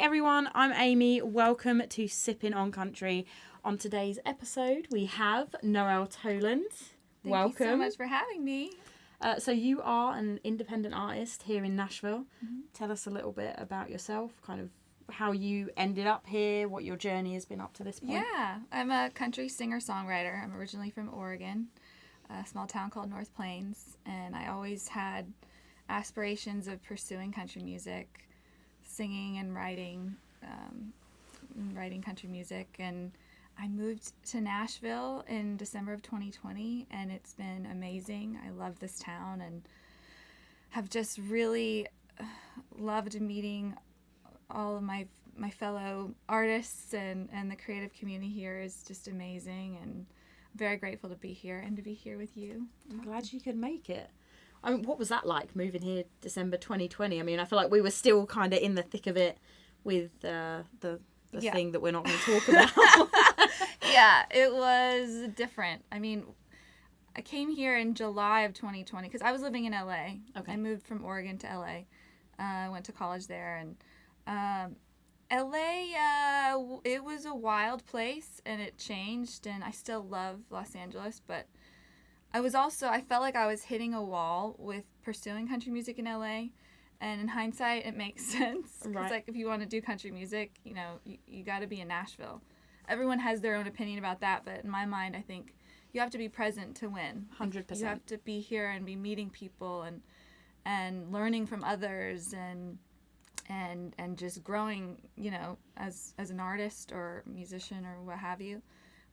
everyone, I'm Amy. Welcome to Sipping on Country. On today's episode, we have Noelle Toland. Welcome. Thank you so much for having me. So you are an independent artist here in Nashville. Mm-hmm. Tell us a little bit about yourself, kind of how you ended up here, what your journey has been up to this point. Yeah, I'm a country singer-songwriter. I'm originally from Oregon, a small town called North Plains, and I always had aspirations of pursuing country music, singing and writing country music. And I moved to Nashville in December of 2020, and it's been amazing. I love this town and have just really loved meeting all of my fellow artists, and the creative community here is just amazing, and I'm very grateful to be here and to be here with you. I'm glad you could make it. I mean, what was that like, moving here December 2020? I mean, I feel like we were still kind of in the thick of it with the thing that we're not going to talk about. Yeah, it was different. I mean, I came here in July of 2020 because I was living in LA. Okay. I moved from Oregon to LA. I went to college there, and LA, it was a wild place, and it changed, and I still love Los Angeles, but I felt like I was hitting a wall with pursuing country music in LA, and in hindsight, it makes sense. Because, right. Like, if you want to do country music, you got to be in Nashville. Everyone has their own opinion about that, but in my mind, I think you have to be present to win. 100%. You have to be here and be meeting people and learning from others and just growing, as an artist or musician or what have you.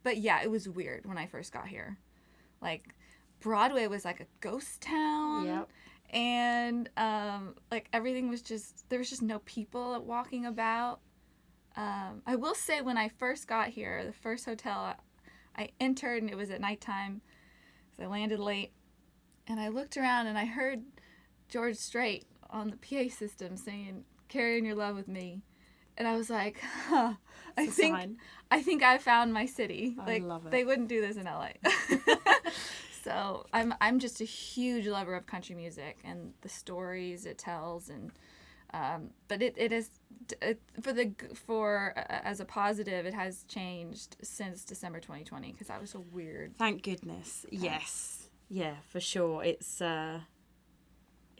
But yeah, it was weird when I first got here. Like, Broadway was like a ghost town. Yep. And everything was there was just no people walking about. I will say, when I first got here, the first hotel I entered, and it was at nighttime, so I landed late, and I looked around and I heard George Strait on the PA system singing "Carrying Your Love with Me," and I was like, I think I found my city. I love it. They wouldn't do this in LA. So I'm just a huge lover of country music and the stories it tells, and but it is as a positive, it has changed since December 2020, because that was so weird. Thank goodness. Yes. Yeah, for sure. It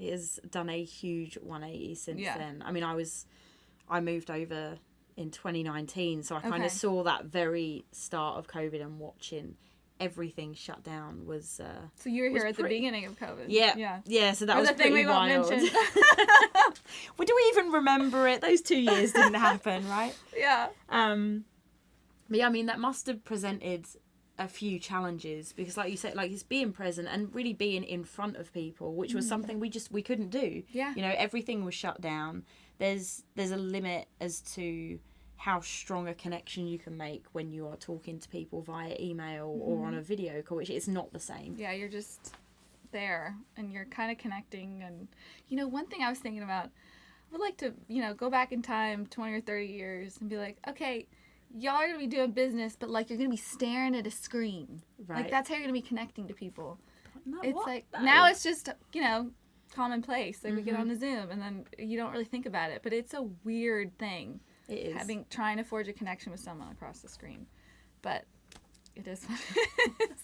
has done a huge 180 since then. I mean, I moved over in 2019, so I kind of saw that very start of COVID, and watching everything shut down was so you were here at the beginning of COVID. Yeah, so that was the thing pretty we won't wild. mention. Well, do we even remember it? Those 2 years didn't happen, right? Yeah. But yeah, I mean, that must have presented a few challenges, because like you said, like, it's being present and really being in front of people, which was something we couldn't do. Yeah. Everything was shut down. There's a limit as to how strong a connection you can make when you are talking to people via email or on a video call, which is not the same. Yeah, you're just there and you're kind of connecting. And one thing I was thinking about, I would like to go back in time 20 or 30 years and be like, okay, y'all are gonna be doing business, but like, you're gonna be staring at a screen. Right. Like, that's how you're gonna be connecting to people. No, it's what? like, No. now it's just commonplace. Like, we get on the Zoom and then you don't really think about it, but it's a weird thing. It is. Trying to forge a connection with someone across the screen. But it is what it is.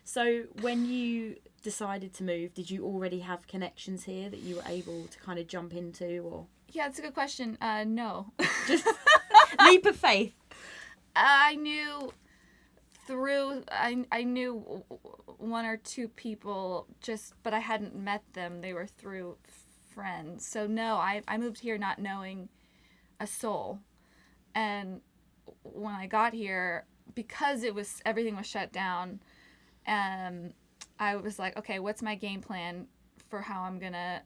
So when you decided to move, did you already have connections here that you were able to kind of jump into, or? Yeah, it's a good question. No. Just leap of faith. I knew one or two people, but I hadn't met them. They were through friends. So no, I moved here not knowing a soul. And when I got here, because everything was shut down, I was like, okay, what's my game plan for how I'm gonna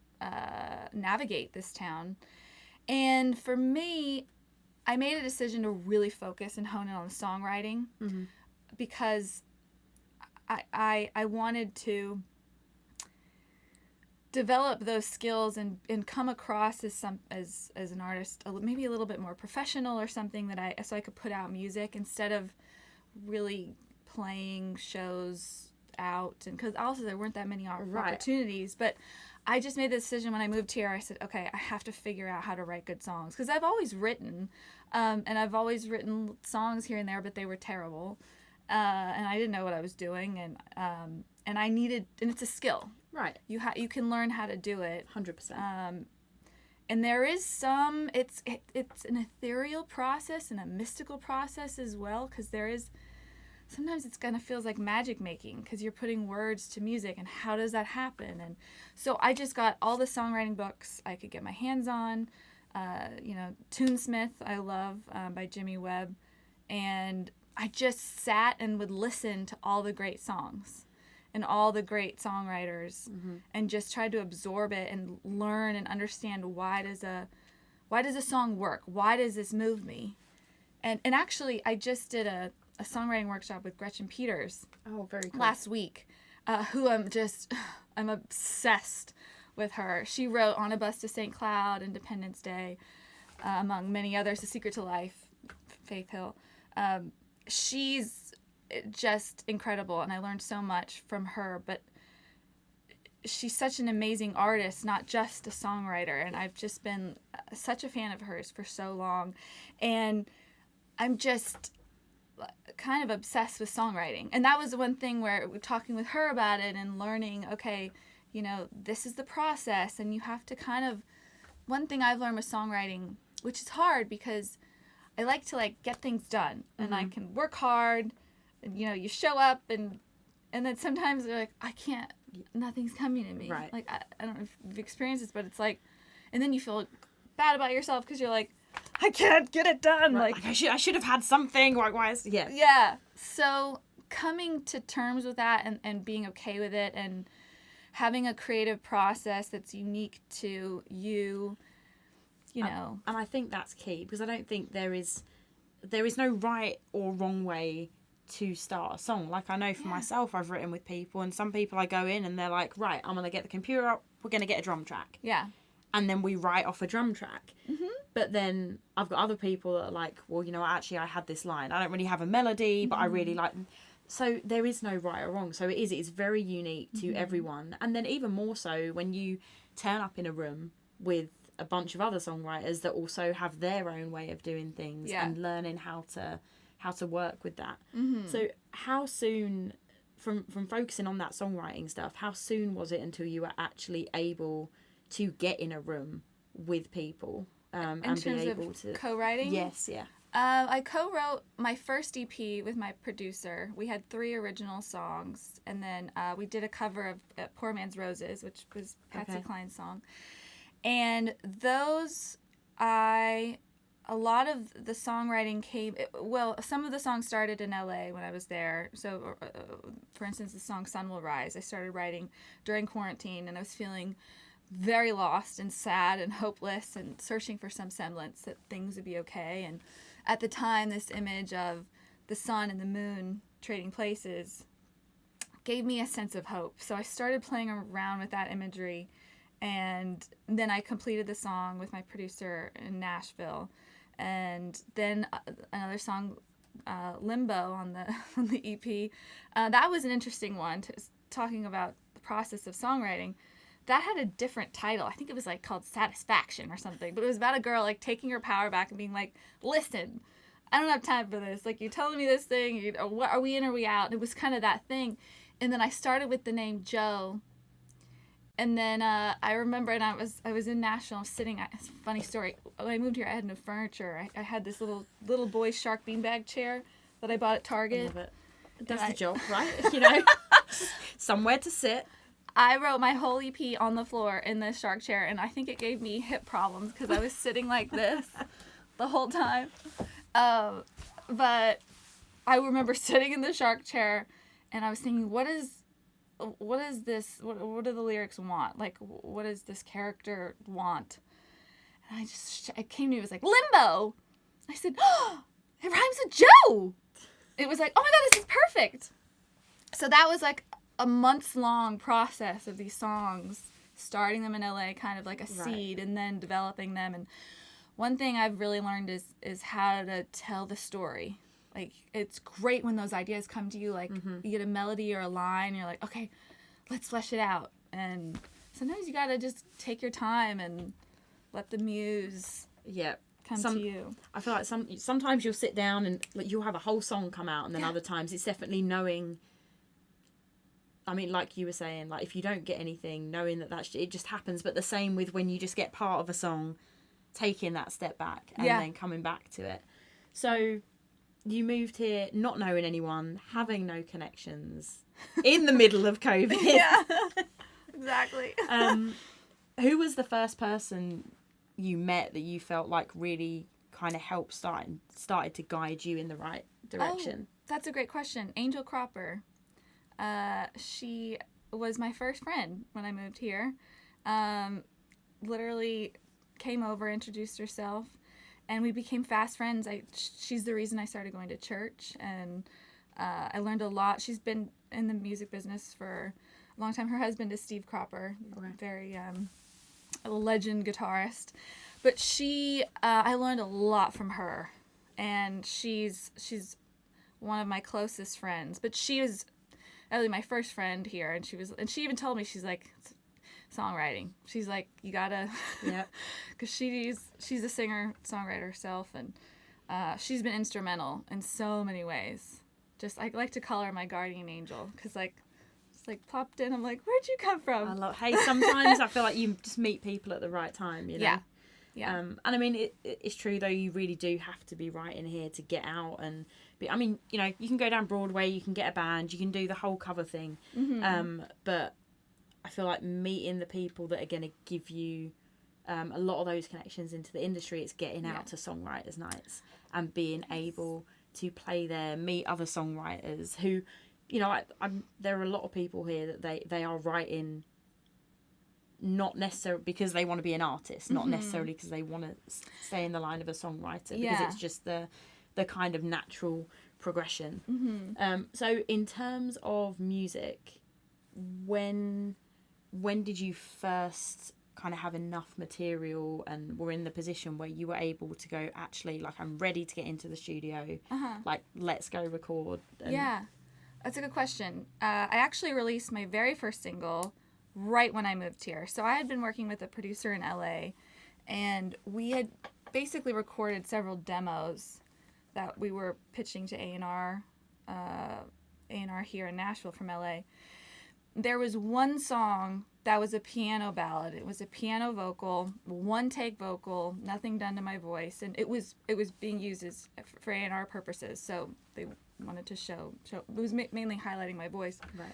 navigate this town? And for me, I made a decision to really focus and hone in on the songwriting, because I wanted to develop those skills and come across as an artist, maybe a little bit more professional or something, so I could put out music instead of really playing shows out, and because also there weren't that many opportunities. But I just made the decision when I moved here. I said, okay, I have to figure out how to write good songs, because I've always written, and I've always written songs here and there, but they were terrible, and I didn't know what I was doing, and I needed, and it's a skill. Right. You can learn how to do it. 100%. And there is some, it's an ethereal process and a mystical process as well, because there is, sometimes it's kind of feels like magic making, because you're putting words to music, and how does that happen? And so I just got all the songwriting books I could get my hands on, Tunesmith I love, by Jimmy Webb, and I just sat and would listen to all the great songs and all the great songwriters, and just tried to absorb it and learn and understand why does a song work? Why does this move me? And actually, I just did a songwriting workshop with Gretchen Peters. Oh, very cool. Last week, who I'm obsessed with her. She wrote On a Bus to St. Cloud, Independence Day, among many others, The Secret to Life, Faith Hill. She's just incredible, and I learned so much from her, but she's such an amazing artist, not just a songwriter, and I've just been such a fan of hers for so long, and I'm just kind of obsessed with songwriting. And that was the one thing where talking with her about it and learning, okay, this is the process, and you have to kind of, one thing I've learned with songwriting, which is hard because I like to get things done, and I can work hard, and you show up, and then sometimes they're like, I can't, nothing's coming to me. Right. I don't know if you've experienced this, but it's and then you feel bad about yourself because you're like, I can't get it done. Right. I should have had something. Why is, yeah. Yeah. So coming to terms with that, and being okay with it, and having a creative process that's unique to you, And I think that's key, because I don't think there is no right or wrong way to start a song. I know for myself, I've written with people, and some people I go in and they're like, right, I'm going to get the computer up, we're going to get a drum track. Yeah. And then we write off a drum track. Mm-hmm. But then I've got other people that are like, well, actually I had this line. I don't really have a melody, but I really like... So there is no right or wrong. So it's very unique to everyone. And then even more so when you turn up in a room with a bunch of other songwriters that also have their own way of doing things, and learning how to work with that. So how soon, from focusing on that songwriting stuff, how soon was it until you were actually able to get in a room with people, and be able to co-writing? Yes, yeah. I co-wrote my first EP with my producer. We had 3 original songs, and then we did a cover of Poor Man's Roses, which was Patsy Cline's song. And those, a lot of the songwriting came, some of the songs started in LA when I was there. So, for instance, the song Sun Will Rise, I started writing during quarantine, and I was feeling very lost and sad and hopeless and searching for some semblance that things would be okay. And at the time, this image of the sun and the moon trading places gave me a sense of hope. So I started playing around with that imagery, and then I completed the song with my producer in Nashville. And then another song, Limbo, on the EP. That was an interesting one, talking about the process of songwriting. That had a different title. I think it was called Satisfaction or something. But it was about a girl taking her power back and being like, listen, I don't have time for this. You're telling me this thing. What, are we in or are we out? And it was kind of that thing. And then I started with the name Joe. And then I remember, and I was in Nashville, I was sitting, it's a funny story. When I moved here, I had no furniture. I had this little boy shark beanbag chair that I bought at Target. I love it. That's the job, right? Somewhere to sit. I wrote my whole EP on the floor in this shark chair, and I think it gave me hip problems because I was sitting like this the whole time. But I remember sitting in the shark chair, and I was thinking, what is this? What do the lyrics want? What does this character want? And it came to me, it was like, limbo! I said, oh, it rhymes with Joe! It was like, oh my God, this is perfect! So that was a months-long process of these songs, starting them in LA, kind of like a seed, and then developing them. And one thing I've really learned is how to tell the story. It's great when those ideas come to you, you get a melody or a line, you're like, okay, let's flesh it out. And sometimes you gotta just take your time and let the muse come to you. I feel like sometimes you'll sit down and like you'll have a whole song come out, and then other times it's definitely knowing. I mean, like you were saying, like if you don't get anything, knowing that it just happens. But the same with when you just get part of a song, taking that step back and then coming back to it. So you moved here not knowing anyone, having no connections, in the middle of COVID. Yeah, exactly. Who was the first person you met that you felt like really kind of helped started to guide you in the right direction? Oh, that's a great question. Angel Cropper. She was my first friend when I moved here. Literally came over, introduced herself, and we became fast friends. She's the reason I started going to church, and I learned a lot. She's been in the music business for a long time. Her husband is Steve Cropper, very a legend guitarist. But I learned a lot from her, and she's one of my closest friends. But she was really my first friend here, and she even told me, she's like, songwriting. She's like, you gotta, because she's a singer-songwriter herself, and she's been instrumental in so many ways. Just I like to call her my guardian angel, because it's like popped in. I'm like, where'd you come from? Hey, sometimes I feel like you just meet people at the right time, you know. Yeah. And I mean, it's true though. You really do have to be right in here to get out and be. I mean, you know, you can go down Broadway, you can get a band, you can do the whole cover thing. Mm-hmm. But I feel like meeting the people that are going to give you a lot of those connections into the industry. It's getting out to songwriters' nights and being able to play there, meet other songwriters who, you know, there are a lot of people here that they are writing. Not necessarily because they want to be an artist, not necessarily because they want to stay in the line of a songwriter, because it's just the kind of natural progression. Mm-hmm. So in terms of music, when did you first kind of have enough material and were in the position where you were able to go, actually, like, I'm ready to get into the studio, like, let's go record? Yeah, that's a good question. I actually released my very first single right when I moved here. So I had been working with a producer in LA, and we had basically recorded several demos that we were pitching to A&R here in Nashville from LA. There was one song that was a piano ballad. It was a piano vocal, one take vocal, nothing done to my voice, and it was being used for A&R purposes. So they wanted to show it was mainly highlighting my voice. Right.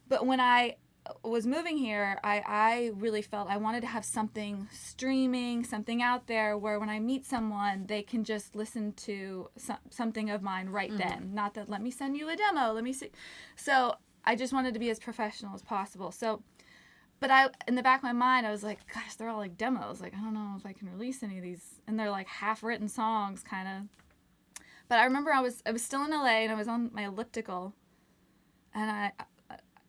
But when I was moving here, I really felt I wanted to have something streaming, something out there where when I meet someone, they can just listen to something of mine right then. Not that, let me send you a demo, let me see. So I just wanted to be as professional as possible. So, but in the back of my mind, I was like, gosh, they're all like demos. Like, I don't know if I can release any of these. And they're like half-written songs, kind of. But I remember I was still in LA, and I was on my elliptical, and I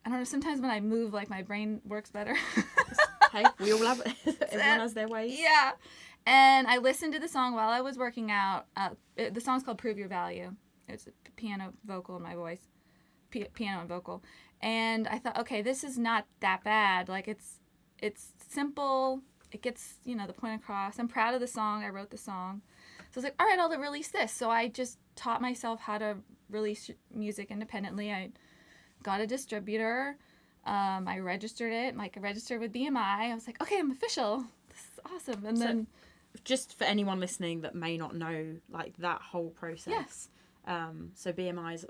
don't know, sometimes when I move, like, my brain works better. Hey, we all have everyone has their ways. Yeah. And I listened to the song while I was working out. The song's called Prove Your Value. It's a piano vocal in my voice. Piano and vocal. And I thought, okay, this is not that bad. Like, it's simple. It gets, the point across. I'm proud of the song. I wrote the song. So I was like, all right, I'll release this. So I just taught myself how to release music independently. I got a distributor. I registered it. Like, I registered with BMI. I was like, okay, I'm official. This is awesome. And then, just for anyone listening that may not know, like, that whole process. Yeah. So BMI is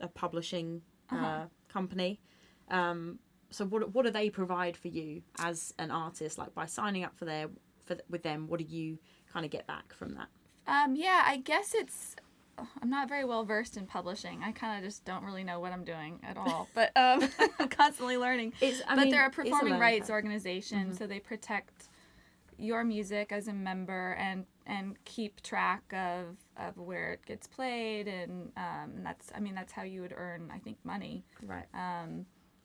a publishing company. So what do they provide for you as an artist? Like, by signing up with them, what do you kind of get back from that? Yeah, I guess I'm not very well versed in publishing. I kind of just don't really know what I'm doing at all. But I'm constantly learning. But they're a performing rights organization, so they protect your music as a member and keep track of where it gets played, and that's how you would earn, I think, money. Right.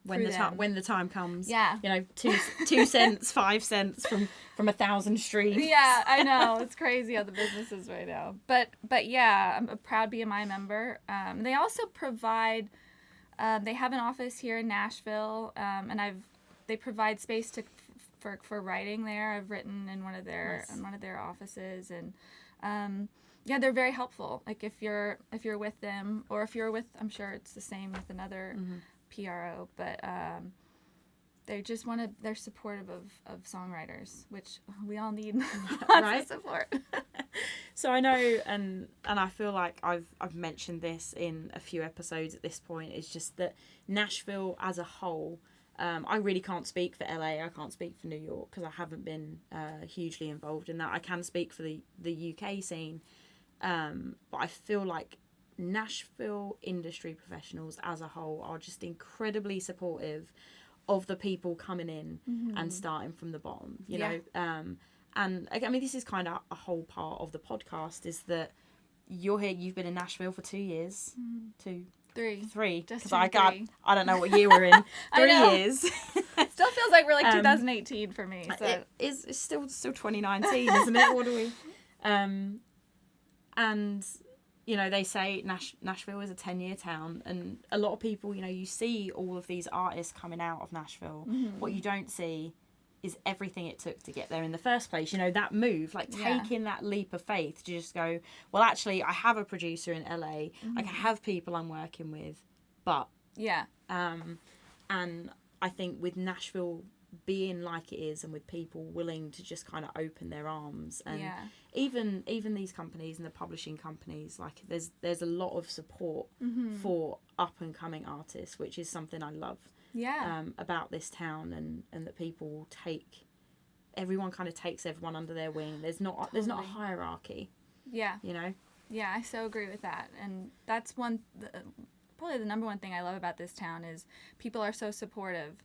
When the time comes. Yeah. 2 cents, 5 cents from 1,000 streams. Yeah, I know. It's crazy how the business is right now. But yeah, I'm a proud BMI member. They also provide, they have an office here in Nashville, and they provide space for writing there. I've written in one of their offices, and they're very helpful. Like if you're with them, or if you're with, I'm sure it's the same with another PRO, but they're supportive of songwriters, which we all need lots of support. So I know, and I feel like I've mentioned this in a few episodes at this point, it's just that Nashville as a whole, I really can't speak for LA, I can't speak for New York, because I haven't been hugely involved in that. I can speak for the UK scene, but I feel like Nashville industry professionals as a whole are just incredibly supportive of the people coming in and starting from the bottom, you know. And I mean, this is kind of a whole part of the podcast, is that you're here, you've been in Nashville for 2 years, three, because I don't know what year we're in. 3 years. Still feels like we're like 2018 for me. So. It's still 2019, isn't it? What do we? And you know, they say Nashville is a 10-year town, and a lot of people, you know, you see all of these artists coming out of Nashville. What you don't see is everything it took to get there in the first place. You know, that move, like taking that leap of faith to just go, well, actually, I have a producer in LA, I have people I'm working with, but... Yeah. And I think with Nashville being like it is, and with people willing to just kind of open their arms, and even these companies and the publishing companies, like there's a lot of support for up and coming artists, which is something I love about this town, and that people everyone kind of takes everyone under their wing. There's not a hierarchy. You know. Yeah, I so agree with that, and that's probably the number one thing I love about this town is people are so supportive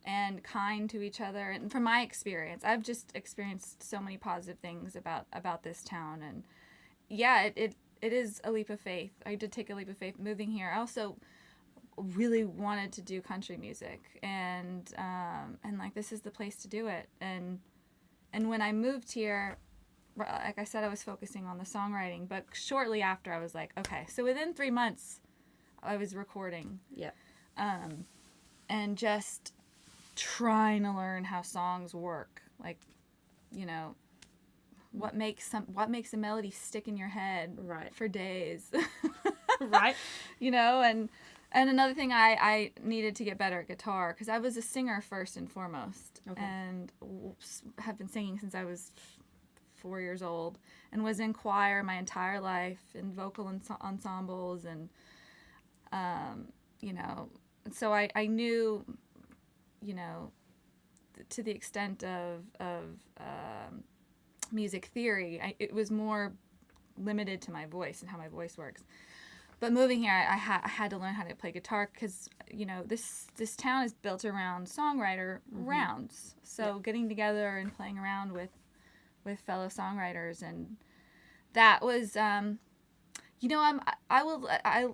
and kind to each other. And from my experience, I've just experienced so many positive things about this town. And it is a leap of faith. I did take a leap of faith moving here. I also really wanted to do country music, and like, this is the place to do it. And when I moved here, like I said, I was focusing on the songwriting, but shortly after I was like, okay, so within 3 months I was recording. And just trying to learn how songs work, like, you know, what makes a melody stick in your head for days. You know, and another thing, I needed to get better at guitar, because I was a singer first and foremost, and have been singing since I was 4 years old, and was in choir my entire life, in vocal ensembles, and you know, so I knew, you know, to the extent of music theory, it was more limited to my voice and how my voice works. But moving here, I had to learn how to play guitar, because, you know, this town is built around songwriter rounds. So getting together and playing around with fellow songwriters, and that was, you know,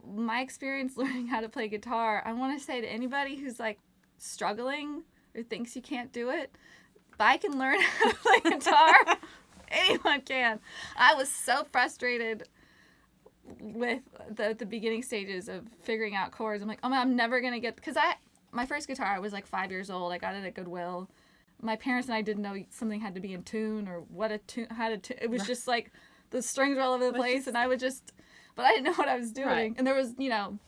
my experience learning how to play guitar, I want to say to anybody who's like struggling or thinks you can't do it, if I can learn how to play guitar, anyone can. I was so frustrated with the beginning stages of figuring out chords. I'm like, oh, I'm never gonna get, because my first guitar, I was like 5 years old. I got it at Goodwill. My parents and I didn't know something had to be in tune, or what a tune, how to tune. It was just like the strings were all over the place, and I would just, but I didn't know what I was doing. And there was, you know,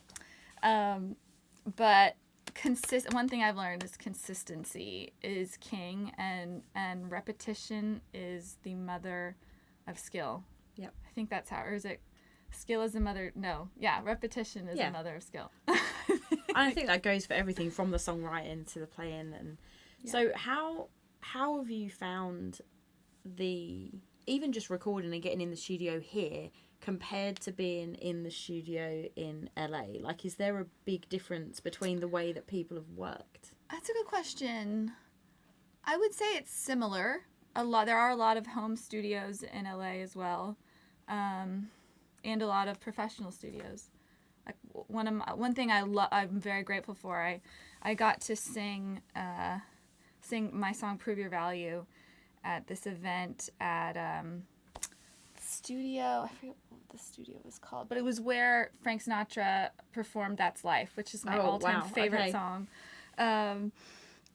but one thing I've learned is consistency is king, and repetition is the mother of skill. Yep. I think that's how, or is it skill is the mother? No. Yeah, repetition is the mother of skill. I think that goes for everything from the songwriting to the playing. And so how have you found even just recording and getting in the studio here compared to being in the studio in LA? Like, is there a big difference between the way that people have worked? That's a good question. I would say it's similar. There are a lot of home studios in LA as well, and a lot of professional studios. Like, one thing I'm very grateful for. I got to sing my song "Prove Your Value" at this event at studio. I forget what the studio was called, but it was where Frank Sinatra performed "That's Life," which is my all-time favorite song.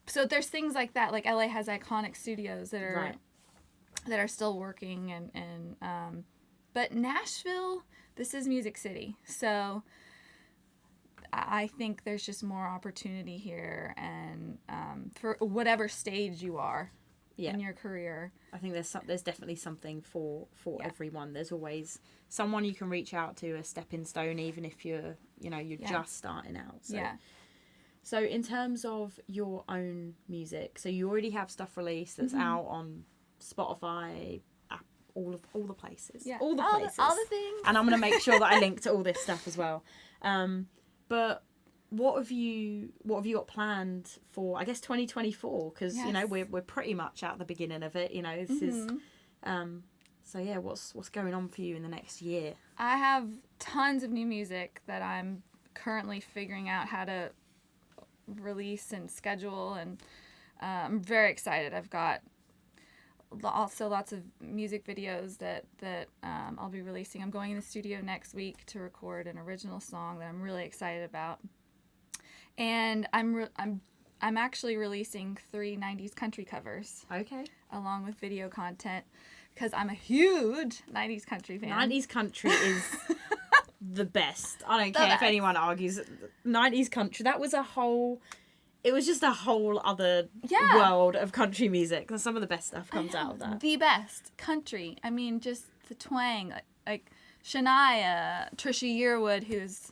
so there's things like that. Like LA has iconic studios that are Right. that are still working, but Nashville, this is Music City, so I think there's just more opportunity here, and for whatever stage you are in your career. I think there's definitely something for everyone. There's always someone you can reach out to, a stepping stone, even if you're just starting out. So. Yeah. So in terms of your own music, so you already have stuff released that's out on Spotify, all the places, all the places, all the things. And I'm gonna make sure that I link to all this stuff as well. But what have you got planned for, I guess, 2024? Because we're pretty much at the beginning of it. This is so yeah. What's going on for you in the next year? I have tons of new music that I'm currently figuring out how to release and schedule, and I'm very excited. I've got also lots of music videos that I'll be releasing. I'm going in the studio next week to record an original song that I'm really excited about, and I'm actually releasing 3 90s country covers. Okay. Along with video content, because I'm a huge 90s country fan. 90s country is the best. I don't care if anyone argues. 90s country, it was just a whole other world of country music. Some of the best stuff comes out of that. The best country. I mean, just the twang. Like Shania, Trisha Yearwood, who's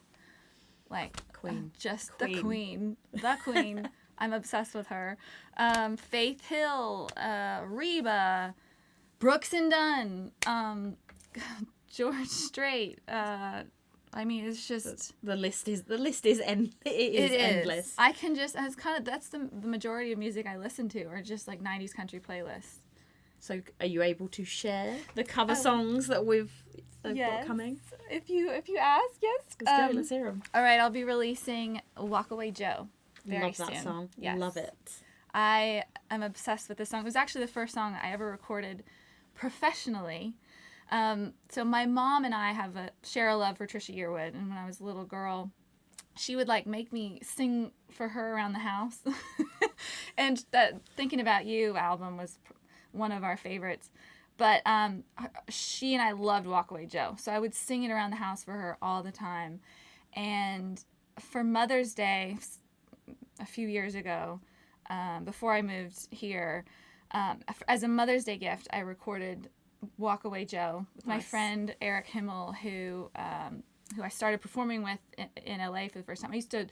like Queen. Just the queen. The queen. I'm obsessed with her. Faith Hill, Reba, Brooks and Dunn, George Strait. I mean, it's just the list is endless. I can just that's the majority of music I listen to, are just like 90s country playlists. So, are you able to share the cover songs that we've got coming? If you ask, yes. Let's go. Let's hear them. All right, I'll be releasing "Walk Away Joe" very soon. Love that song. Yes. Love it. I am obsessed with this song. It was actually the first song I ever recorded professionally. So my mom and I share a love for Trisha Yearwood, and when I was a little girl, she would like make me sing for her around the house. And that "Thinking About You" album was one of our favorites. But she and I loved "Walk Away Joe," so I would sing it around the house for her all the time. And for Mother's Day a few years ago, before I moved here, as a Mother's Day gift, I recorded "Walk Away Joe" with my friend Eric Himmel, who I started performing with in LA for the first time. I used to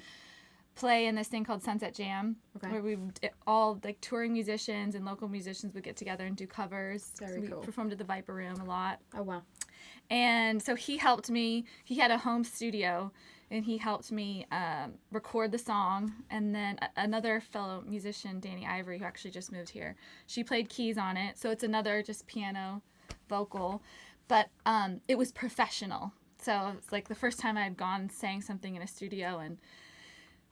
play in this thing called Sunset Jam, where we all like touring musicians and local musicians would get together and do covers. Very cool. We performed at the Viper Room a lot. Oh wow! And so he helped me. He had a home studio, and he helped me record the song. And then another fellow musician, Danny Ivory, who actually just moved here, she played keys on it. So it's another just piano vocal, but it was professional. So it's like the first time I had gone and sang something in a studio, and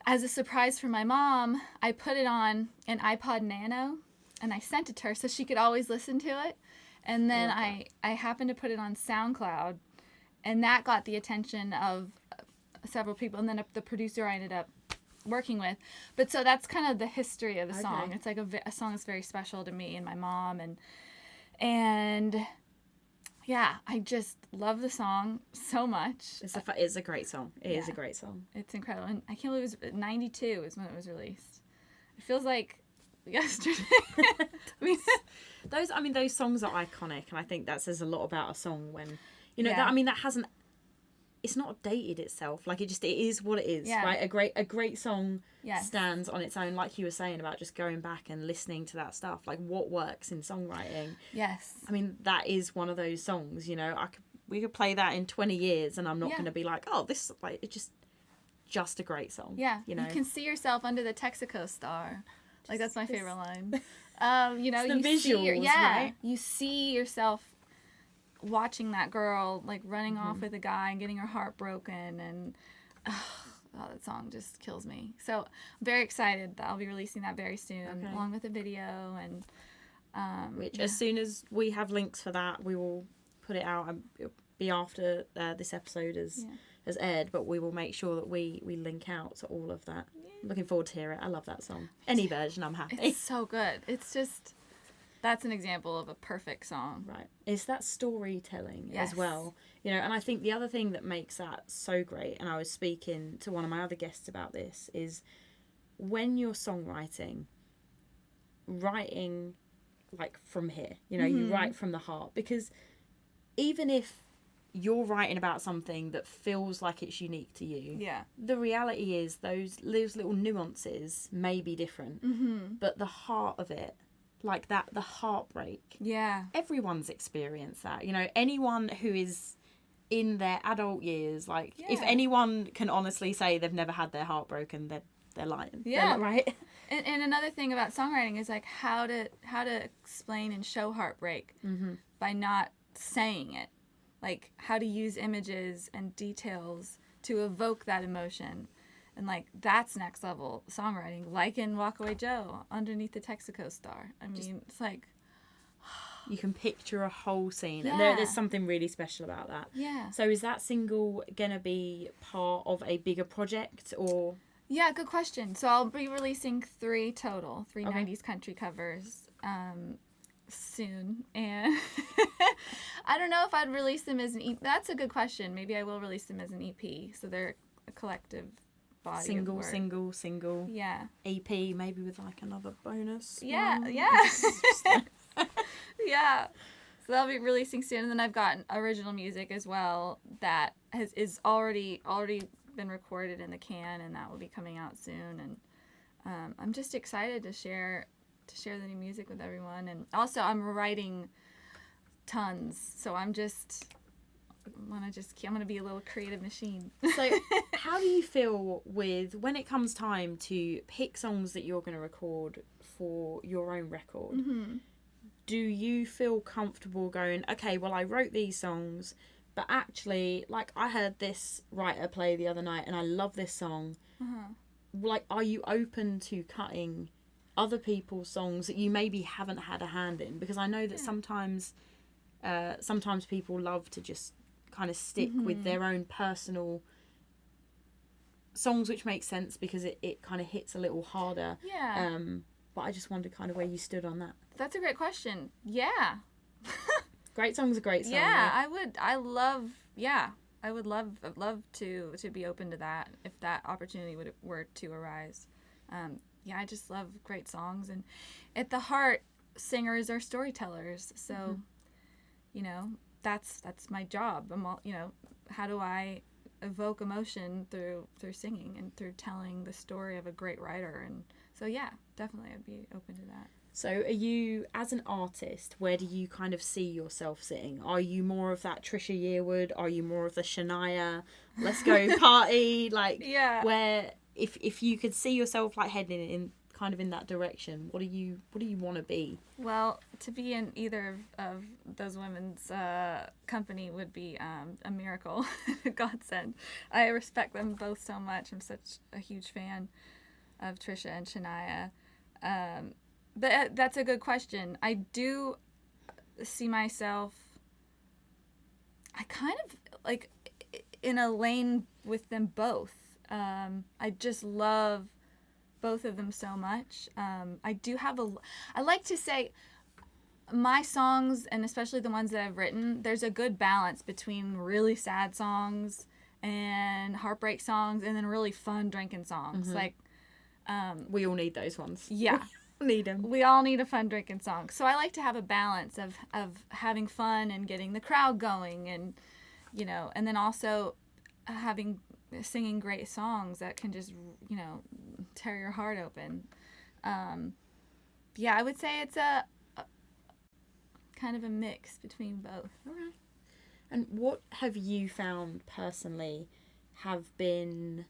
as a surprise for my mom, I put it on an iPod Nano, and I sent it to her so she could always listen to it. And then I happened to put it on SoundCloud, and that got the attention of several people, and then the producer I ended up working with. But so that's kind of the history of the song. It's like a song that's very special to me and my mom, and yeah, I just love the song so much. It's a great song. It is a great song. It's incredible. And I can't believe it was 92 is when it was released. It feels like yesterday. Those songs are iconic, and I think that says a lot about a song when, that hasn't, it's not dated itself. Like it is what it is, right? A great song stands on its own, like you were saying about just going back and listening to that stuff, like what works in songwriting. Yes. I mean, that is one of those songs, we could play that in 20 years and I'm not going to be like, oh, this, like, it's just a great song. Yeah. You can see yourself under the Texaco star. Like, that's my favorite line. It's the visuals, right? You see yourself watching that girl, like, running off with a guy and getting her heart broken, and that song just kills me. So I'm very excited that I'll be releasing that very soon, along with a video, and which as soon as we have links for that, we will put it out, and it'll be after this episode has aired, but we will make sure that we link out to all of that. Yeah. Looking forward to hear it. I love that song. Any version, I'm happy. It's so good. It's just, that's an example of a perfect song. Right. It's that storytelling Yes. as well. You know, and I think the other thing that makes that so great, and I was speaking to one of my other guests about this, is when you're songwriting, writing like from here, you know, you write from the heart, because even if you're writing about something that feels like it's unique to you, the reality is those little nuances may be different, but the heart of it, like that, the heartbreak, everyone's experienced that. You know, anyone who is in their adult years, like if anyone can honestly say they've never had their heart broken, they're lying. They're, right. And another thing about songwriting is like how to explain and show heartbreak by not saying it. Like how to use images and details to evoke that emotion. And like that's next level songwriting, like in Walk Away Joe, Underneath the Texaco Star. I mean, it's like you can picture a whole scene, and there's something really special about that. Yeah. So is that single gonna be part of a bigger project, or? Yeah, good question. So I'll be releasing 3 total, 3 90s country covers soon, and I don't know if I'd release them as an EP. That's a good question. Maybe I will release them as an EP, so they're a collective body single, of work. single. Yeah. EP, maybe with like another bonus. Yeah, one. yeah. Yeah. So that'll be releasing soon, and then I've got original music as well that is already been recorded in the can, and that will be coming out soon. And I'm just excited to share the new music with everyone. And also I'm writing tons, so I'm gonna be a little creative machine. So how do you feel with when it comes time to pick songs that you're going to record for your own record? Do you feel comfortable going, okay, well, I wrote these songs, but actually, like, I heard this writer play the other night and I love this song. Like, are you open to cutting other people's songs that you maybe haven't had a hand in? Because I know that sometimes people love to just kind of stick with their own personal songs, which makes sense because it kind of hits a little harder. But I just wondered kind of where you stood on that. That's a great question. Yeah. Great song's a great song. Yeah, I would love to be open to that if that opportunity were to arise. I just love great songs, and at the heart, singers are storytellers. So, you know, that's my job. How do I evoke emotion through singing and through telling the story of a great writer? And so, yeah, definitely I'd be open to that. So are you, as an artist, where do you kind of see yourself sitting? Are you more of that Trisha Yearwood? Are you more of the Shania, let's go party? Like, where, if you could see yourself like heading in kind of in that direction, what do you want to be? Well, to be in either of those women's company would be a miracle, godsend. I respect them both so much. I'm such a huge fan of Trisha and Shania. But that's a good question. I do see myself, I kind of like in a lane with them both. I just love both of them so much. I like to say my songs, and especially the ones that I've written, there's a good balance between really sad songs and heartbreak songs and then really fun drinking songs. Like, we all need those ones. Yeah. Need them. We all need a fun drinking song. So I like to have a balance of having fun and getting the crowd going, and and then also singing great songs that can just tear your heart open. I would say it's a kind of a mix between both. Okay. And what have you found personally have been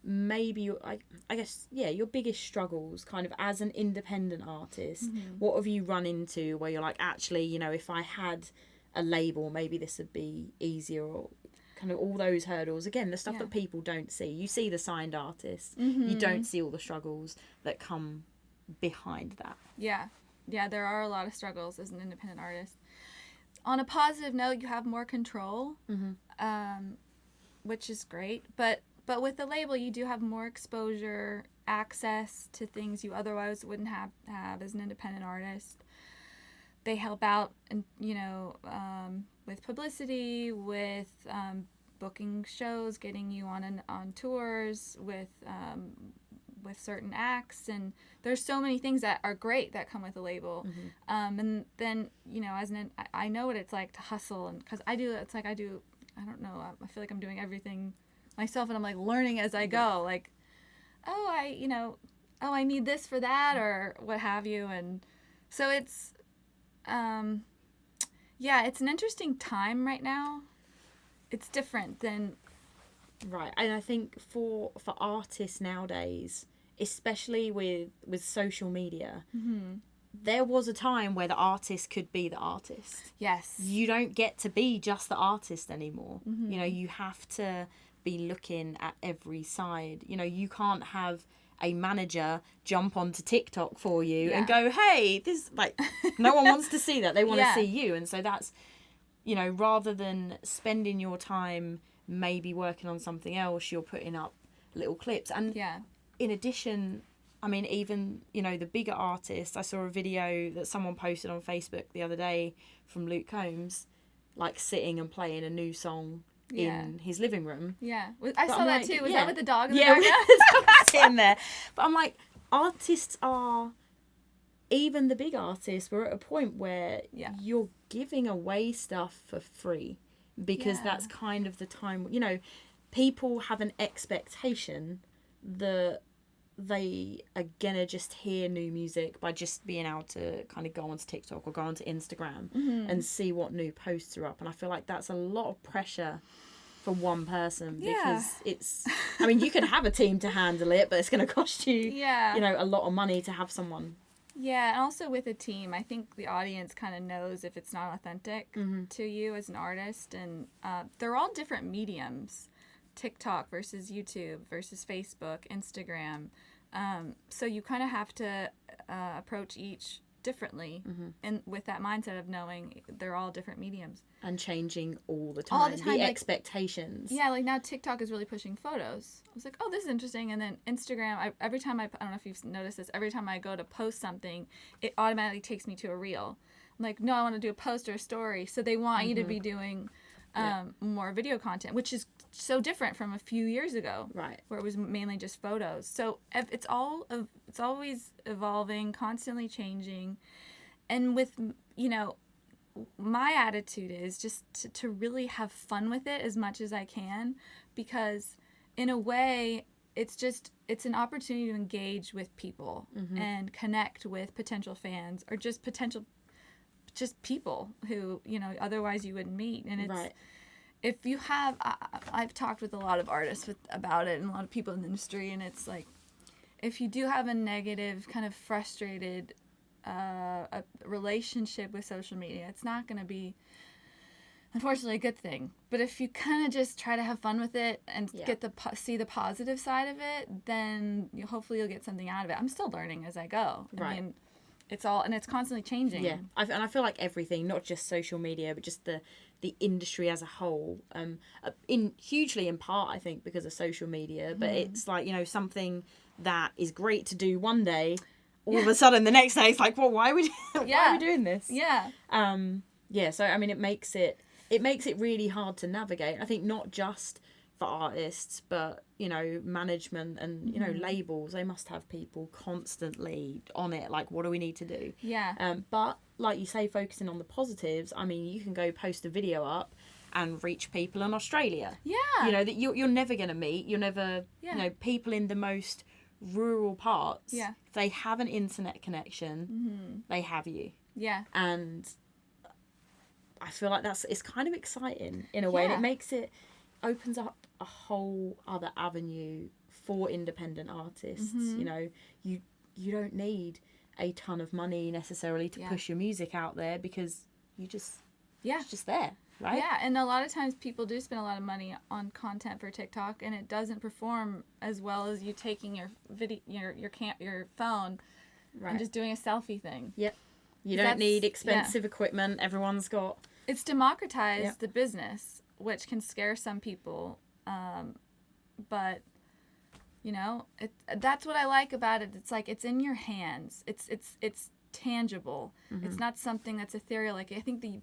maybe, I guess, your biggest struggles kind of as an independent artist? What have you run into where you're like, actually, if I had a label, maybe this would be easier, or kind of all those hurdles? Again, the stuff that people don't see. You see the signed artists. You don't see all the struggles that come behind that. Yeah, there are a lot of struggles as an independent artist. On a positive note, you have more control, which is great. But with the label, you do have more exposure, access to things you otherwise wouldn't have as an independent artist. They help out, and with publicity, with booking shows, getting you on tours, with certain acts, and there's so many things that are great that come with a label. And then I know what it's like to hustle, and because I don't know, I feel like I'm doing everything myself, and I'm like learning as I go, like I need this for that or what have you, and so it's it's an interesting time right now. It's different than right, and I think for artists nowadays, especially with social media, there was a time where the artist could be the artist. Yes. You don't get to be just the artist anymore. You have to be looking at every side. You can't have a manager jump onto TikTok for you and go, hey, this, like, no one wants to see that. They want to see you. And so that's, rather than spending your time maybe working on something else, you're putting up little clips. And in addition, I mean, even, the bigger artists, I saw a video that someone posted on Facebook the other day from Luke Combs, like sitting and playing a new song in his living room. Yeah. I saw that too. Was that with the dog in the background? Sitting there. But I'm like, artists are, even the big artists, we're at a point where you're giving away stuff for free because that's kind of the time, people have an expectation that they are gonna just hear new music by just being able to kind of go onto TikTok or go onto Instagram and see what new posts are up. And I feel like that's a lot of pressure for one person because it's, I mean, you could have a team to handle it, but it's going to cost you, a lot of money to have someone. Yeah, and also with a team, I think the audience kind of knows if it's not authentic to you as an artist. And they're all different mediums. TikTok versus YouTube versus Facebook, Instagram. So you kind of have to approach each differently and with that mindset of knowing they're all different mediums. And changing all the time. All the time. The expectations. Yeah, like now TikTok is really pushing photos. I was like, oh, this is interesting. And then Instagram, every time I don't know if you've noticed this, every time I go to post something, it automatically takes me to a reel. I'm like, no, I want to do a post or a story. So they want you to be doing more video content, which is so different from a few years ago, right? Where it was mainly just photos. So it's always evolving, constantly changing, and with my attitude is just to really have fun with it as much as I can, because in a way it's an opportunity to engage with people and connect with potential fans or just people who otherwise you wouldn't meet. And it's right. If you have, I've talked with a lot of artists about it and a lot of people in the industry, and it's like, if you do have a negative, kind of frustrated a relationship with social media, it's not going to be, unfortunately, a good thing. But if you kind of just try to have fun with it and see the positive side of it, then hopefully you'll get something out of it. I'm still learning as I go. Right. I mean, it's constantly changing. Yeah, and I feel like everything, not just social media, but just the industry as a whole, hugely in part, I think, because of social media. But it's like, something that is great to do one day, all of a sudden the next day it's like, well, why are we doing this? Yeah. So I mean, it makes it really hard to navigate. I think not just for artists, but management and labels, they must have people constantly on it, like, what do we need to do? But like you say, focusing on the positives, I mean, you can go post a video up and reach people in Australia that you're never going to meet. You're never people in the most rural parts, if they have an internet connection, they have you. And I feel like it's kind of exciting in a way, and it opens up a whole other avenue for independent artists. You don't need a ton of money necessarily to push your music out there, because it's just there, right? And a lot of times people do spend a lot of money on content for TikTok, and it doesn't perform as well as you taking your video, your phone, and just doing a selfie thing. You don't need expensive equipment. Everyone's got. It's democratized the business, which can scare some people, but You know, that's what I like about it. It's like it's in your hands. It's tangible. It's not something that's ethereal. Like I think the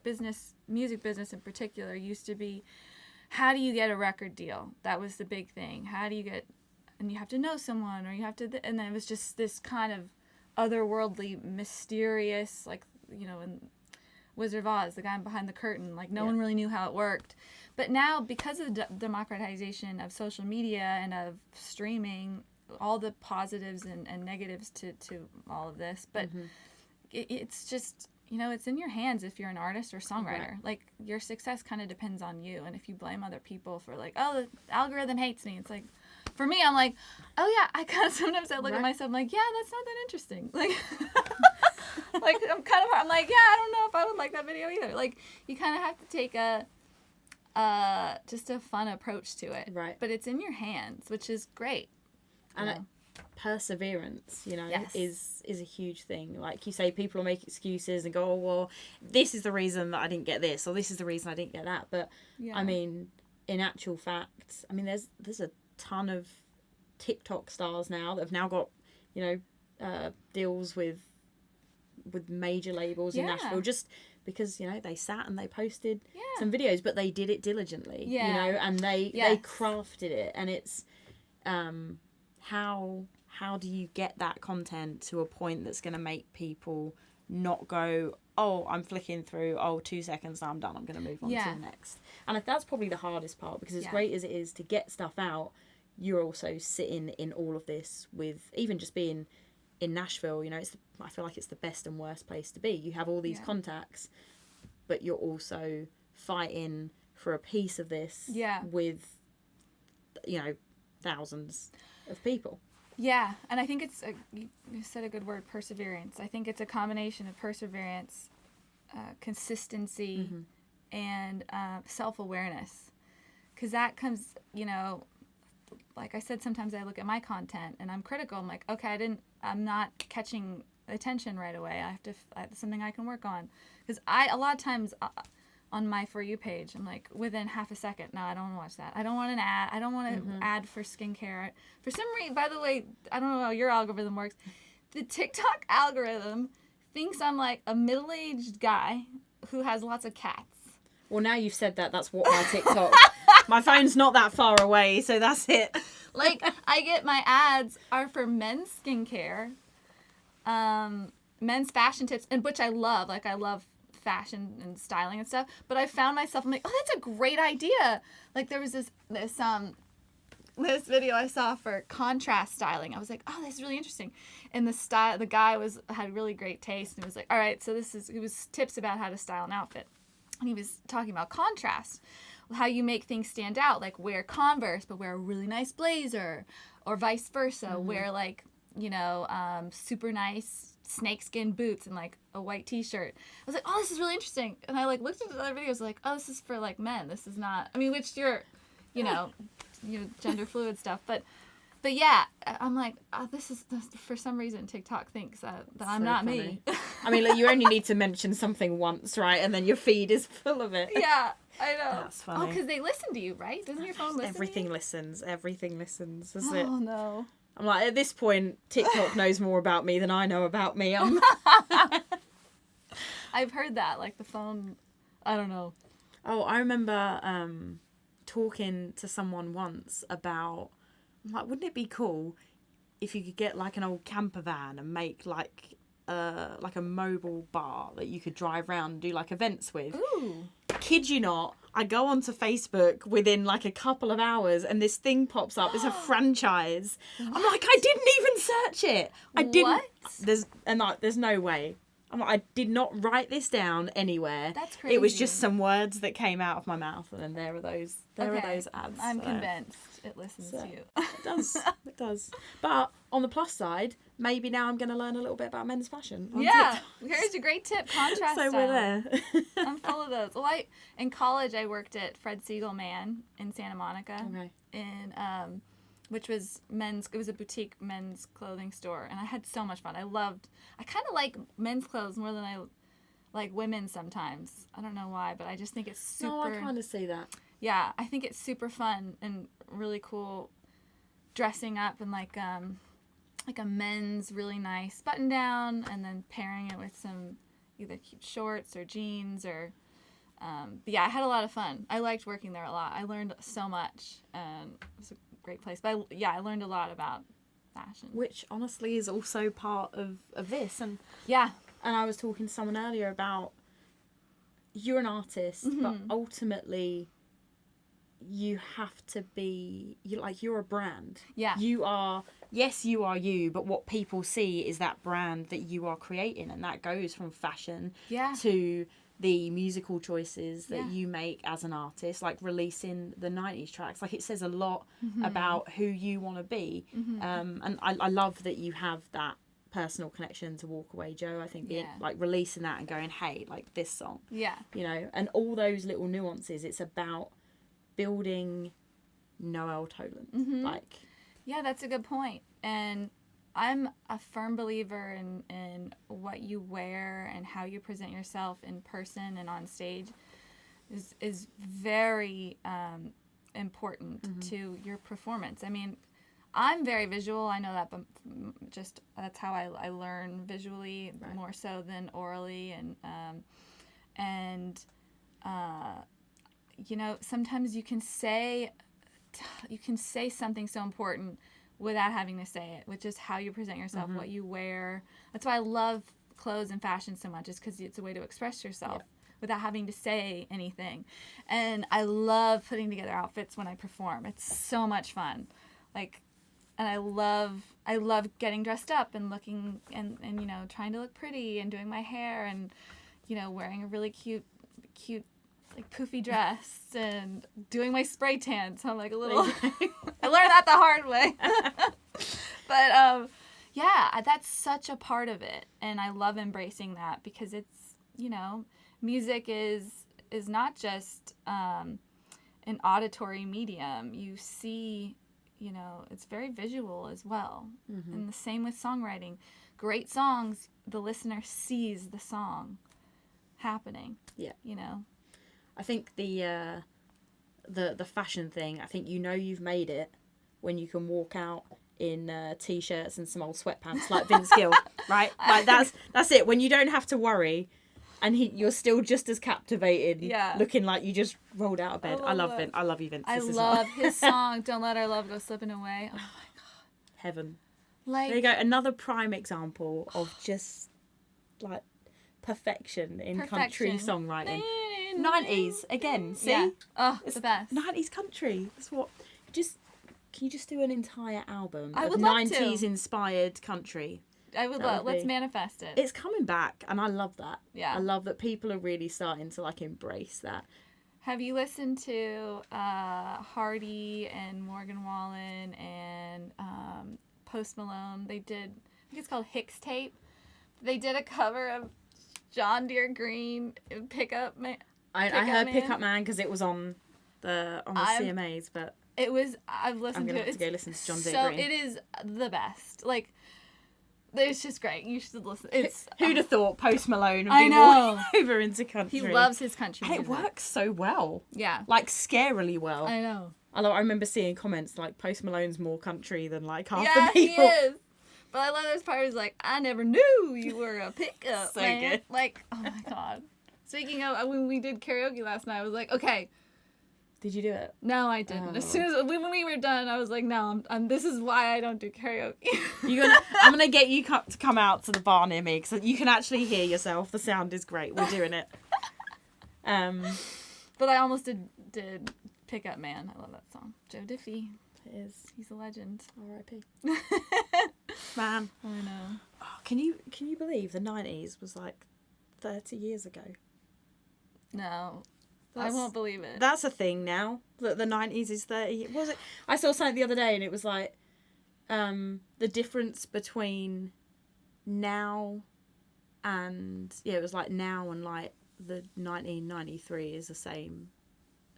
music business in particular used to be, how do you get a record deal? That was the big thing. How do you get, and you have to know someone, or you have to, and then it was just this kind of otherworldly, mysterious, like, you know, in Wizard of Oz, the guy behind the curtain, like no one really knew how it worked. But now, because of the democratization of social media and of streaming, all the positives and negatives to all of this, but it's just, you know, it's in your hands if you're an artist or songwriter. Right. Like, your success kind of depends on you. And if you blame other people for, like, oh, the algorithm hates me, it's like, for me, I'm like, oh, yeah, I kind of, sometimes I look at myself, I'm like, yeah, that's not that interesting. Like, like, I'm like, yeah, I don't know if I would like that video either. Like, you kind of have to take just a fun approach to it. Right. But it's in your hands, which is great. And perseverance, you know, is a huge thing. Like you say, people will make excuses and go, oh, well, this is the reason that I didn't get this, or this is the reason I didn't get that. But I mean, in actual fact, I mean, there's a ton of TikTok stars now that have now got, you know, deals with major labels in Nashville, just because, you know, they sat and they posted some videos, but they did it diligently, you know, and they crafted it. And it's how do you get that content to a point that's going to make people not go, oh, I'm flicking through, 2 seconds, now I'm done, I'm going to move on to the next. And that's probably the hardest part, because as great as it is to get stuff out, you're also sitting in all of this with, even just being in Nashville, you know, I feel like it's the best and worst place to be. You have all these contacts, but you're also fighting for a piece of this with, you know, thousands of people. Yeah, and I think it's, you said a good word, perseverance. I think it's a combination of perseverance, consistency, and self-awareness. Because that comes, you know, like I said, sometimes I look at my content and I'm critical. I'm like, okay, I'm not catching attention right away. I have to, something I can work on. Because a lot of times on my For You page, I'm like, within half a second, no, I don't want to watch that. I don't want an ad. I don't want an ad for skincare. For some reason, by the way, I don't know how your algorithm works. The TikTok algorithm thinks I'm like a middle-aged guy who has lots of cats. Well, now you've said that, that's what my TikTok... My phone's not that far away, so that's it. Like, I get my ads are for men's skincare, men's fashion tips, and which I love. Like, I love fashion and styling and stuff. But I found myself, I'm like, oh, that's a great idea. Like, there was this video I saw for contrast styling. I was like, oh, this is really interesting. And the guy had really great taste, and it was like, all right, so it was tips about how to style an outfit. And he was talking about contrast, how you make things stand out, like wear Converse but wear a really nice blazer, or vice versa, wear like, you know, super nice snakeskin boots and like a white t-shirt. I was like, oh, this is really interesting. And I like looked at the other videos like, oh, this is for like men. This is not, I mean, which you're, you know, gender fluid stuff, but yeah, I'm like, oh, this is, for some reason TikTok thinks that I'm not funny. Me. I mean, like, you only need to mention something once, right? And then your feed is full of it. Yeah, I know. That's funny. Oh, because they listen to you, right? Doesn't your phone listen Everything to you? listens. Everything listens. That's it. Oh, no. I'm like, at this point, TikTok knows more about me than I know about me. I've heard that. Like, the phone, I don't know. Oh, I remember talking to someone once about, like, wouldn't it be cool if you could get like an old camper van and make like a mobile bar that you could drive around and do like events with? Ooh. Kid you not, I go onto Facebook within like a couple of hours and this thing pops up. It's a franchise. What? I'm like, I didn't even search it. I didn't. What? There's no way. I'm like, I did not write this down anywhere. That's crazy. It was just some words that came out of my mouth, and then there are those ads. I'm convinced it listens to you. It does. But on the plus side, maybe now I'm going to learn a little bit about men's fashion. Yeah, here's a great tip: contrast. So we're there. I'm full of those. Well, in college I worked at Fred Siegel Man in Santa Monica. Okay. Which was it was a boutique men's clothing store, and I had so much fun. I kind of like men's clothes more than I like women's sometimes. I don't know why, but I just think it's super... No, I kind of see that. Yeah, I think it's super fun and really cool dressing up in like a men's really nice button down, and then pairing it with some either cute shorts or jeans or. But yeah, I had a lot of fun. I liked working there a lot. I learned so much, and it was a great place. But I learned a lot about fashion. Which honestly is also part of this. And yeah. And I was talking to someone earlier about you're an artist, but ultimately you have to be, you're a brand. Yeah. You are you, but what people see is that brand that you are creating, and that goes from fashion to the musical choices that you make as an artist, like releasing the 90s tracks. Like, it says a lot about who you want to be. And I love that you have that personal connection to Walk Away Joe. I think being like releasing that and going, hey, like this song, you know, and all those little nuances. It's about building Noelle Toland. Like, yeah, that's a good point. And I'm a firm believer in what you wear and how you present yourself in person and on stage is very important to your performance. I mean, I'm very visual. I know that, but just that's how I learn visually more so than orally. And you know, sometimes you can say something so important without having to say it, which is how you present yourself, what you wear. That's why I love clothes and fashion so much, is because it's a way to express yourself without having to say anything. And I love putting together outfits when I perform. It's so much fun. Like, and I love getting dressed up and looking and you know, trying to look pretty and doing my hair and, you know, wearing a really cute like poofy dress and doing my spray tan. So I'm like a little, I learned that the hard way. But yeah, that's such a part of it. And I love embracing that because it's, you know, music is not just an auditory medium. You see, you know, it's very visual as well. And the same with songwriting. Great songs, the listener sees the song happening. Yeah. You know? I think the fashion thing, I think, you know, you've made it when you can walk out in t-shirts and some old sweatpants like Vince Gill, right? Like that's it. When you don't have to worry, and you're still just as captivated, looking like you just rolled out of bed. I love Vince. I love you, Vince. I love his song "Don't Let Our Love Go Slipping Away." Oh my god, heaven. Like, there you go, another prime example of just like perfection in country songwriting. 90s again, see? Yeah. Oh, it's the best. 90s country. That's what. Can you just do an entire album of love 90s to. Inspired country? I would love. Let's manifest it. It's coming back, and I love that. Yeah. I love that people are really starting to like embrace that. Have you listened to Hardy and Morgan Wallen and Post Malone? They did, I think it's called Hicks Tape. They did a cover of John Deere Green, Pickup Man. I heard Pickup Man because it was on the CMAs, but it was. I've listened to it. I'm gonna have to go listen to John Deere so Green. It is the best. Like, it's just great. You should listen. It's who'd have thought Post Malone would I be know. walking over into country. He loves his country music. It works so well. Yeah, like scarily well. I know. I remember seeing comments like Post Malone's more country than like half the people. Yeah, he is. But I love those parts like, I never knew you were a pickup so man. Good. Like, oh my god. Speaking of, when we did karaoke last night, I was like, okay. Did you do it? No, I didn't. As soon as when we were done, I was like, no, this is why I don't do karaoke. I'm gonna get you to come out to the bar near me because you can actually hear yourself. The sound is great. We're doing it. But I almost did Pickup Man. I love that song. Joe Diffie. It is. He's a legend. R.I.P. Man. I know. Oh, can you believe the 90s was like 30 years ago? No. I won't believe it. That's a thing now. That the 90s is 30. Was it? I saw something the other day and it was like the difference between now and it was like now and like the 1993 is the same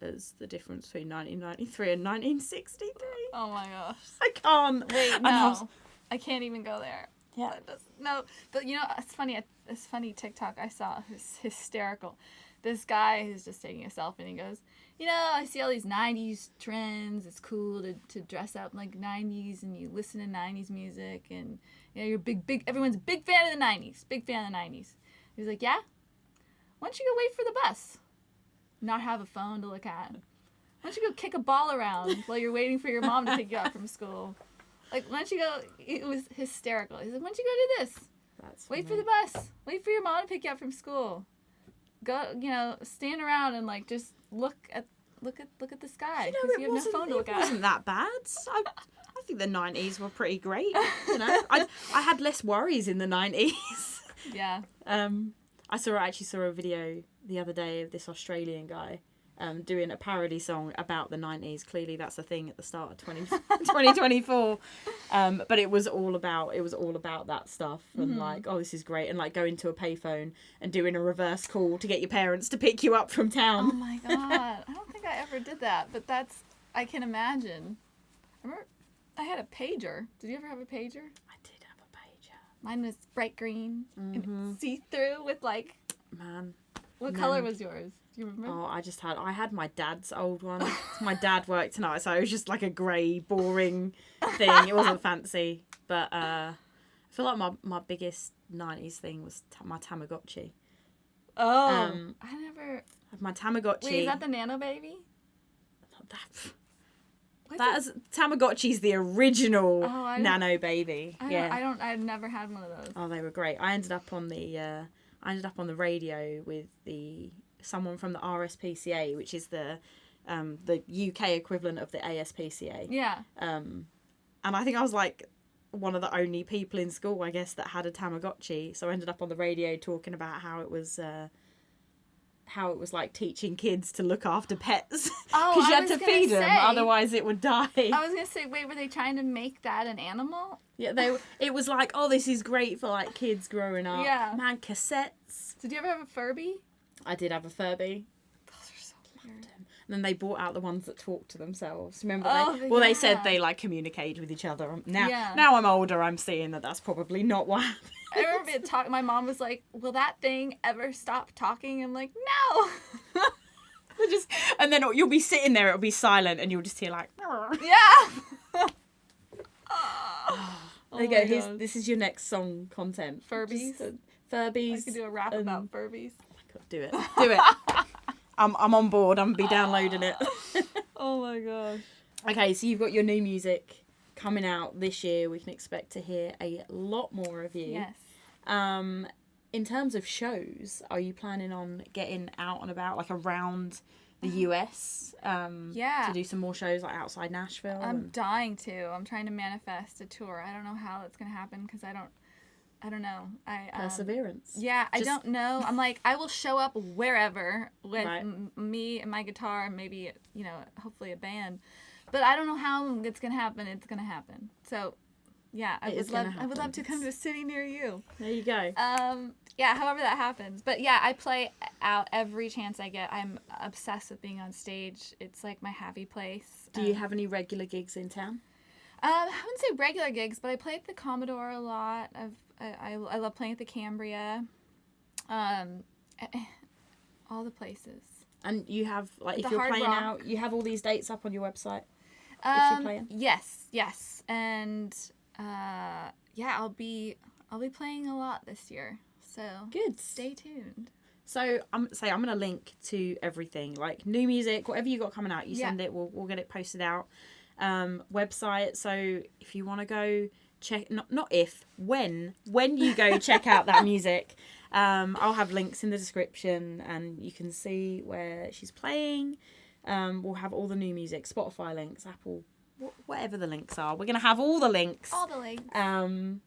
as the difference between 1993 and 1963. Oh my gosh. I can't. Wait, no. I can't even go there. Yeah. No, but you know, it's funny. This funny TikTok I saw is hysterical. This guy who's just taking a selfie and he goes, you know, I see all these 90s trends. It's cool to dress up like 90s, and you listen to 90s music, and, you know, you're everyone's a big fan of the 90s. Big fan of the 90s. He's like, yeah? Why don't you go wait for the bus? Not have a phone to look at. Why don't you go kick a ball around while you're waiting for your mom to pick you up from school? Like, why don't you go... It was hysterical. He's like, why don't you go do this? Wait for the bus. Wait for your mom to pick you up from school. Go, you know, stand around and, like, just look at the sky. Because you have no phone to look at. It wasn't that bad. I think the 90s were pretty great. You know, I had less worries in the 90s. Yeah. I actually saw a video the other day of this Australian guy doing a parody song about the 90s. Clearly that's a thing at the start of 2024. But it was all about that stuff, and like, oh, this is great, and like going to a payphone and doing a reverse call to get your parents to pick you up from town. Oh my god. I don't think I ever did that, but I can imagine. I remember I had a pager. Did you ever have a pager? I did have a pager. Mine was bright green and see-through with like... Man. What color was yours? Do you remember? Oh, I had my dad's old one. My dad worked tonight, so it was just like a grey, boring thing. It wasn't fancy. But I feel like my biggest 90s thing was my Tamagotchi. Oh. I never... My Tamagotchi... Wait, is that the Nano Baby? Tamagotchi's the original Nano Baby. I've never had one of those. Oh, they were great. I ended up on the radio with someone from the RSPCA, which is the UK equivalent of the ASPCA. Yeah. And I think I was like one of the only people in school, I guess, that had a Tamagotchi. So I ended up on the radio talking about how it was like teaching kids to look after pets, because you had to feed them, otherwise it would die. I was gonna say, wait, were they trying to make that an animal? Yeah, it was like, oh, this is great for like kids growing up. Yeah, man, cassettes. Did you ever have a Furby? I did have a Furby. Those are so weird. And then they brought out the ones that talk to themselves. Remember? They said they like communicated with each other. Now I'm older, I'm seeing that's probably not what happened. I remember my mom was like, will that thing ever stop talking? I'm like, no. And then you'll be sitting there, it'll be silent, and you'll just hear like... Yeah. There you go. This is your next song content. Furbies. Furbies. I could do a rap about Furbies. Oh my God, do it. I'm on board. I'm gonna be downloading it. Oh my gosh. Okay, so you've got your new music coming out this year. We can expect to hear a lot more of you. Yes. In terms of shows, are you planning on getting out and about, like around the US? To do some more shows like outside Nashville? I'm dying to. I'm trying to manifest a tour. I don't know how that's gonna happen because I don't know. Perseverance. Yeah, I don't know. I'm like, I will show up wherever with me and my guitar and maybe, you know, hopefully a band. But I don't know how it's going to happen. It's going to happen. So, yeah, I would love to come to a city near you. There you go. However that happens. But yeah, I play out every chance I get. I'm obsessed with being on stage. It's like my happy place. Do you have any regular gigs in town? I wouldn't say regular gigs, but I play at the Commodore a lot. I love playing at the Cambria. All the places. And you have, like, if you're playing out, you have all these dates up on your website? If you're playing? Yes. And, I'll be playing a lot this year. So good. Stay tuned. So I'm going to link to everything, like new music, whatever you got coming out, you send it, we'll get it posted out. Website. So if you want to go check, when you go check out that music, I'll have links in the description and you can see where she's playing. We'll have all the new music, Spotify links, Apple, whatever the links are. We're going to have all the links. And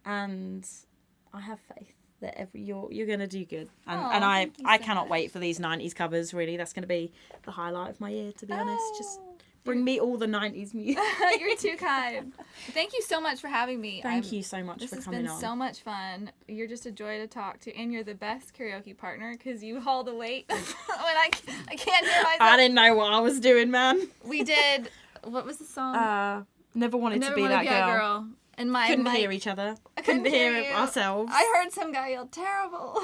I have faith that you're going to do good. And I cannot wait for these 90s covers, really. That's going to be the highlight of my year, to be honest. Just bring me all the 90s music. You're too kind. Thank you so much for having me. Thank you so much for coming on. This has been so much fun. You're just a joy to talk to, and you're the best karaoke partner because you haul the weight when I can't hear myself. I didn't know what I was doing, man. We did. What was the song? Never wanted to be that girl. And couldn't hear each other. Couldn't hear ourselves. I heard some guy yell, "Terrible."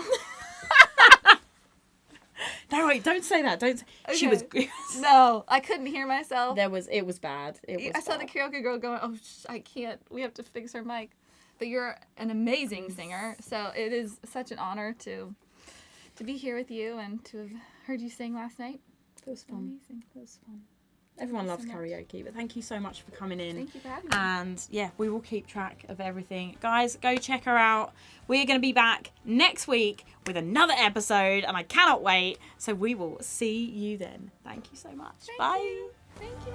No, wait, don't say that. Don't. Okay. She was. No, I couldn't hear myself. It was bad. I saw the karaoke girl going, "Oh, I can't. We have to fix her mic." But you're an amazing singer, so it is such an honor to be here with you and to have heard you sing last night. It was fun. Amazing. It was fun. Everyone loves karaoke, but thank you so much for coming in. Thank you for having me. And yeah, we will keep track of everything. Guys, go check her out. We're going to be back next week with another episode, and I cannot wait. So we will see you then. Thank you so much. Bye. Thank you.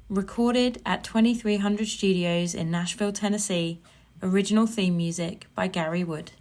Recorded at 2300 Studios in Nashville, Tennessee. Original theme music by Gary Wood.